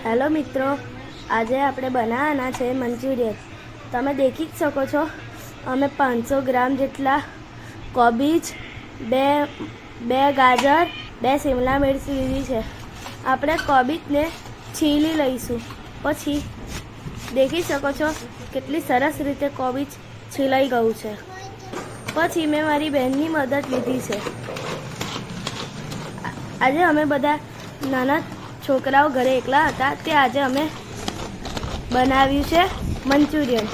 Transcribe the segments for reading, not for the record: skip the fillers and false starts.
Hello मित्रों, आज આપણે બનાવવાના છે મંચુરિયન। તમે દેખી જ શકો છો, અમે 500 ગ્રામ જેટલા કોબીજ, બે ગાજર, 2 શિમલા મિર્ચ લીધી છે। આપણે કોબીજને છીલી લઈશું। પછી દેખી શકો છો કેટલી સરસ રીતે કોબીજ છીલાઈ ગયું છે। પછી મેં મારી બહેનની મદદ લીધી છે। આજે અમે બધા નાના છોકરાઓ ઘરે એકલા હતા, તે આજે અમે બનાવ્યું છે મંચુરિયન।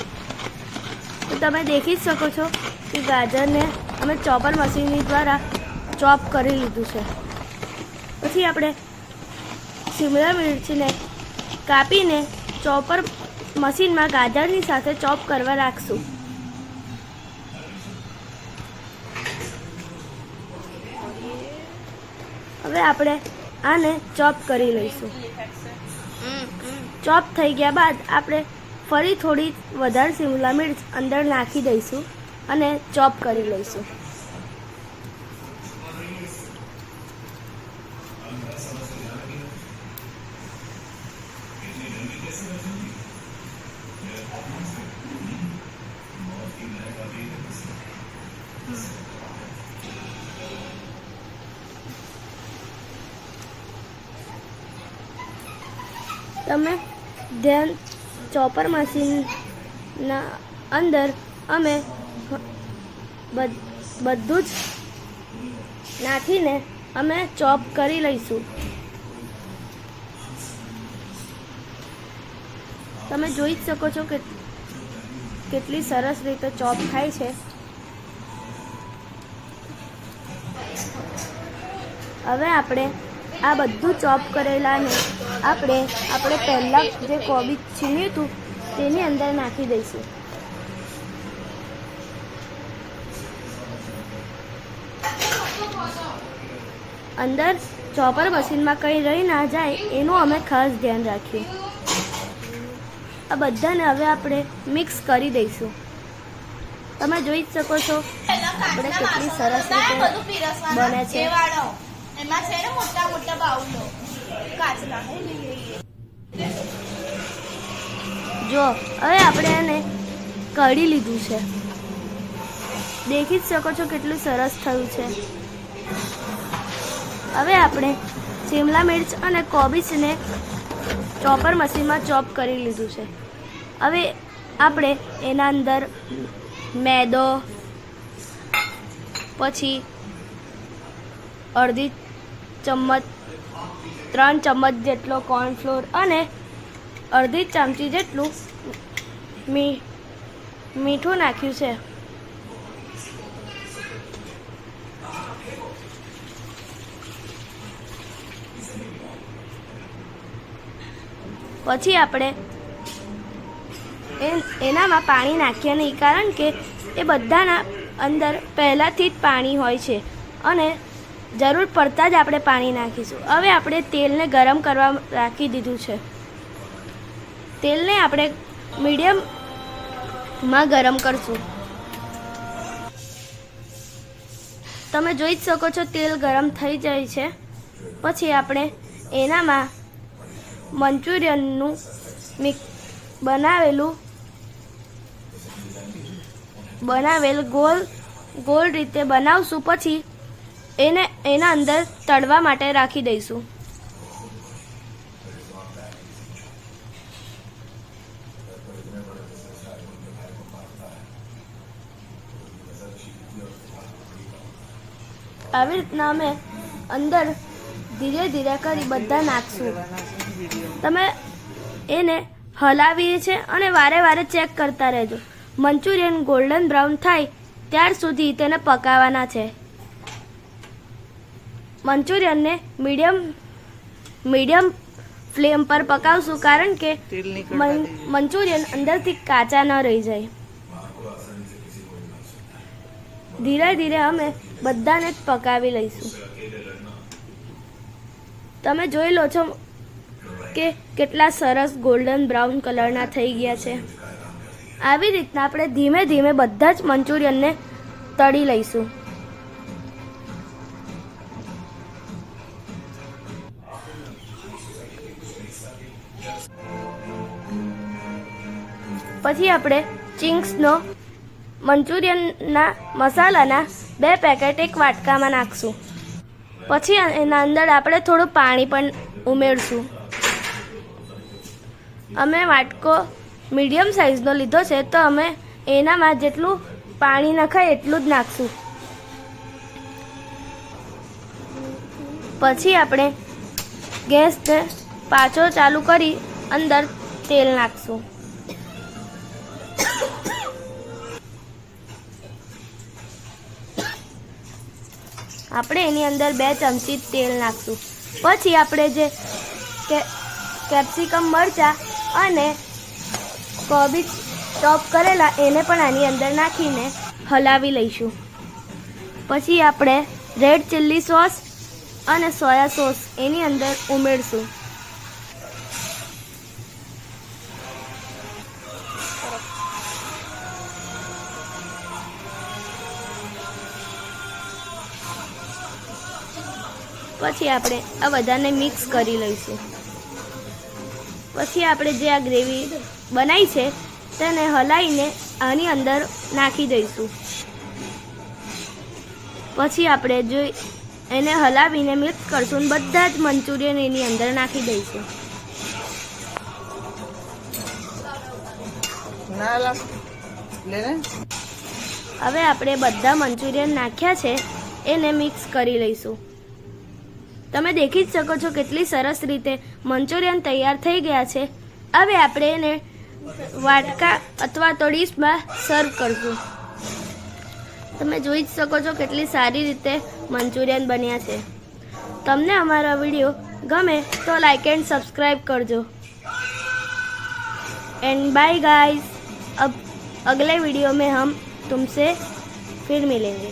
તો તમે દેખી જ શકો છો કે ગાજરને અમે ચોપર મશીનની દ્વારા ચોપ કરી લીધું છે। પછી આપણે શિમલા મિર્ચને કાપીને ચોપર મશીનમાં ગાજરની સાથે ચોપ કરવા રાખશું। હવે આપણે આને ચોપ કરી લઈશું। ચોપ થઈ ગયા બાદ આપણે ફરી થોડી વધારે શિમલા મિર્ચ અંદર નાખી દઈશું અને ચોપ કરી લઈશું। તમે ધ્યાન ચોપર મશીનના અંદર અમે બધું જ નાખીને અમે ચોપ કરી લઈશું। તમે જોઈ જ શકો છો કે કેટલી સરસ રીતે ચોપ થાય છે। હવે આપણે આ બધું ચોપ કરેલાને આપણે પહેલાં જે કોબીજ છીણ્યું હતું તેની અંદર નાખી દઈશું। અંદર ચોપર મશીનમાં કંઈ રહી ના જાય એનું અમે ખાસ ધ્યાન રાખીએ। આ બધાને હવે આપણે મિક્સ કરી દઈશું। તમે જોઈ જ શકો છો આપણે કેટલી સરસ રીતે બને છે। એમાં છે ને મોટા મોટા બાઉલો કાચના જો હવે આપણે એને કઢી લીધું છે। દેખી જ શકો છો કેટલું સરસ થયું છે। હવે આપણે શિમલા મિર્ચ અને કોબીજને ચોપર મશીનમાં ચોપ કરી લીધું છે। હવે આપણે એના અંદર મેદો, પછી અડધી ચમચ 3 ચમચ જેટલો કોર્નફ્લોર અને અડધી ચમચી જેટલું મીઠું નાખ્યું છે। પછી આપણે એનામાં પાણી નાખીએ નહીં, કારણ કે એ બધાના અંદર પહેલાંથી જ પાણી હોય છે અને જરૂર પડતાં જ આપણે પાણી નાખીશું। હવે આપણે તેલને ગરમ કરવા રાખી દીધું છે। તેલને આપણે મીડિયમમાં ગરમ કરશું। તમે જોઈ જ શકો છો તેલ ગરમ થઈ જાય છે। પછી આપણે એનામાં મંચુરિયનનું બનાવેલ ગોળ રીતે બનાવશું। પછી એના અંદર તળવા માટે રાખી દઈશું। આવી રીતના અમે અંદર ધીરે ધીરે કરી બધા નાખશું। તમે એને હલાવીએ છે અને વારે વારે ચેક કરતા રહેજો। મંચુરિયન ગોલ્ડન બ્રાઉન થાય ત્યાર સુધી તેને પકાવવાના છે। મંચુરિયનને મીડિયમ ફ્લેમ પર પકાવશું, કારણ કે મંચુરિયન અંદરથી કાચા ન રહી જાય। ધીરે ધીરે અમે બધાને જ પકાવી લઈશું। તમે જોઈ લો છો કે કેટલા સરસ ગોલ્ડન બ્રાઉન કલરના થઈ ગયા છે। આવી રીતના આપણે ધીમે ધીમે બધા જ મંચુરિયનને તળી લઈશું। પછી આપણે ચિંગ્સનો મંચુરિયનના મસાલાના 2 પેકેટ એક વાટકામાં નાખશું. પછી એના અંદર આપણે થોડું પાણી પણ ઉમેરશું. અમે વાટકો મીડિયમ સાઇઝનો લીધો છે, તો અમે એનામાં જેટલું પાણી નખાય એટલું જ નાખશું. પછી આપણે ગેસને પાછો ચાલુ કરી અંદર તેલ નાખશું. આપણે એની અંદર 2 ચમચી તેલ નાખશું. પછી આપણે જે કેપ્સિકમ મરચાં અને કોબીજ ચોપ કરેલા એને પણ આની અંદર નાખીને હલાવી લઈશું. પછી આપણે રેડ ચીલી સોસ અને સોયા સોસ એની અંદર ઉમેરશું. પછી આપણે આ બધાને મિક્સ કરી લઈશું. પછી આપણે જે આ ગ્રેવી બનાવી છે તેને હલાવીને આની અંદર નાખી દઈશું. પછી આપણે જો એને હલાવીને મિક્સ કરશું અને બધા જ મંચુરિયન એની અંદર નાખી દઈશું. હવે આપણે બધા મંચુરિયન નાખ્યા છે એને મિક્સ કરી લઈશું. તમે દેખી જ શકો છો કેટલી સરસ રીતે મંચુરિયન તૈયાર થઈ ગયા છે. હવે આપણે એને વાટકા અથવા તો ડીશમાં સર્વ કરશું. તમે જોઈ જ શકો છો કેટલી સારી રીતે મંચુરિયન બન્યા છે. તમને हमारा वीडियो गमे तो लाइक एंड सब्सक्राइब करजो. And bye guys. अब अगले वीडियो में हम तुमसे फिर मिलेंगे.